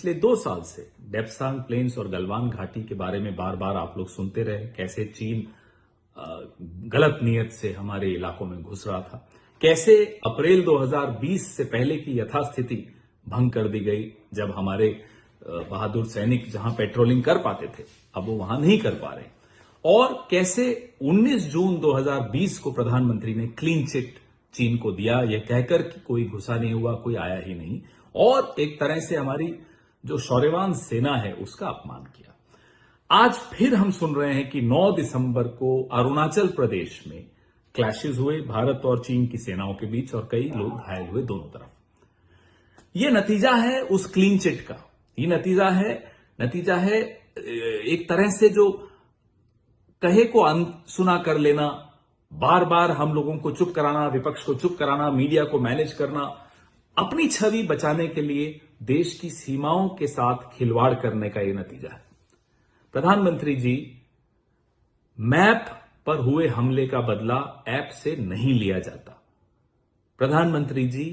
पिछले 2 साल से डेप्सांग प्लेन्स और गलवान घाटी के बारे में बार बार आप लोग सुनते रहे, कैसे चीन गलत नीयत से हमारे इलाकों में घुस रहा था, कैसे अप्रैल 2020 से पहले की यथास्थिति भंग कर दी गई, जब हमारे बहादुर सैनिक जहां पेट्रोलिंग कर पाते थे अब वो वहां नहीं कर पा रहे, और कैसे 19 जून 2020 को प्रधानमंत्री ने क्लीन चिट चीन को दिया, यह कहकर कि कोई घुसा नहीं हुआ, कोई आया ही नहीं, और एक तरह से हमारी जो शौर्यवान सेना है उसका अपमान किया। आज फिर हम सुन रहे हैं कि 9 दिसंबर को अरुणाचल प्रदेश में क्लैशेस हुए भारत और चीन की सेनाओं के बीच और कई लोग घायल हुए दोनों तरफ। यह नतीजा है उस क्लीन चिट का, ये नतीजा है एक तरह से जो कहे को अनसुना कर लेना, बार बार हम लोगों को चुप कराना, विपक्ष को चुप कराना, मीडिया को मैनेज करना, अपनी छवि बचाने के लिए देश की सीमाओं के साथ खिलवाड़ करने का यह नतीजा है। प्रधानमंत्री जी, मैप पर हुए हमले का बदला ऐप से नहीं लिया जाता। प्रधानमंत्री जी,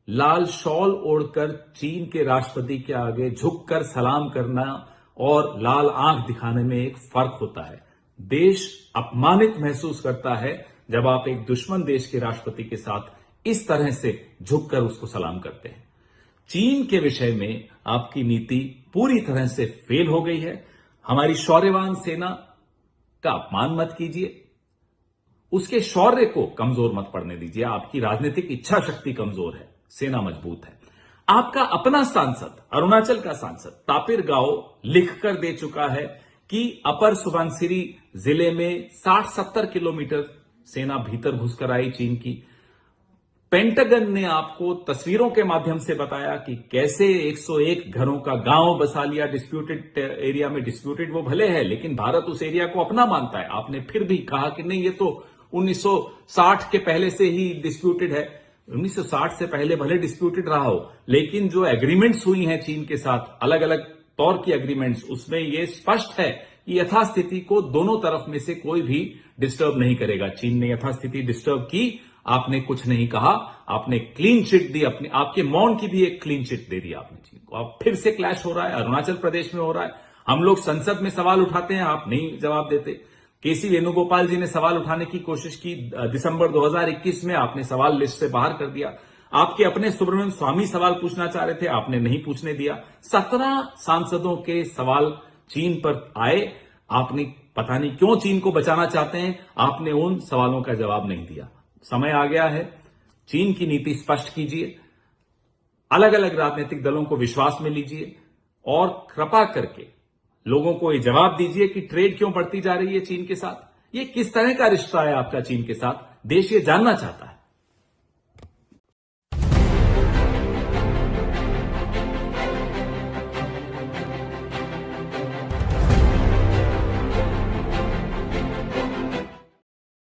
लाल शॉल ओढ़कर चीन के राष्ट्रपति के आगे झुककर सलाम करना और लाल आंख दिखाने में एक फर्क होता है। देश अपमानित महसूस करता है जब आप एक दुश्मन देश के राष्ट्रपति के साथ इस तरह से झुककर उसको सलाम करते हैं। चीन के विषय में आपकी नीति पूरी तरह से फेल हो गई है। हमारी शौर्यवान सेना का अपमान मत कीजिए, उसके शौर्य को कमजोर मत पड़ने दीजिए। आपकी राजनीतिक इच्छा शक्ति कमजोर है, सेना मजबूत है। आपका अपना सांसद, अरुणाचल का सांसद तापिर गाओ लिखकर दे चुका है कि अपर सुबनसिरी जिले में 60-70 किलोमीटर सेना भीतर घुसकर आई चीन की। पेंटागन ने आपको तस्वीरों के माध्यम से बताया कि कैसे 101 घरों का गांव बसा लिया डिस्प्यूटेड एरिया में। डिस्प्यूटेड वो भले है, लेकिन भारत उस एरिया को अपना मानता है। आपने फिर भी कहा कि नहीं, ये तो 1960 के पहले से ही डिस्प्यूटेड है। 1960 से पहले भले डिस्प्यूटेड रहा हो, लेकिन जो एग्रीमेंट्स हुई हैं चीन के साथ, अलग अलग तौर की एग्रीमेंट्स, उसमें यह स्पष्ट है कि यथास्थिति को दोनों तरफ में से कोई भी डिस्टर्ब नहीं करेगा। चीन ने यथास्थिति डिस्टर्ब की, आपने कुछ नहीं कहा, आपने क्लीन चिट दी, अपने आपके मौन की भी एक क्लीन चिट दे दी आपने चीन को। अब फिर से क्लैश हो रहा है, अरुणाचल प्रदेश में हो रहा है। हम लोग संसद में सवाल उठाते हैं, आप नहीं जवाब देते। केसी वेणुगोपाल जी ने सवाल उठाने की कोशिश की दिसंबर 2021 में, आपने सवाल लिस्ट से बाहर कर दिया। आपके अपने सुब्रमण्यम स्वामी सवाल पूछना चाह रहे थे, आपने नहीं पूछने दिया। 17 सांसदों के सवाल चीन पर आए, आपने पता नहीं क्यों चीन को बचाना चाहते हैं, आपने उन सवालों का जवाब नहीं दिया। समय आ गया है, चीन की नीति स्पष्ट कीजिए, अलग अलग राजनीतिक दलों को विश्वास में लीजिए और कृपा करके लोगों को ये जवाब दीजिए कि ट्रेड क्यों बढ़ती जा रही है चीन के साथ। ये किस तरह का रिश्ता है आपका चीन के साथ, देश ये जानना चाहता है।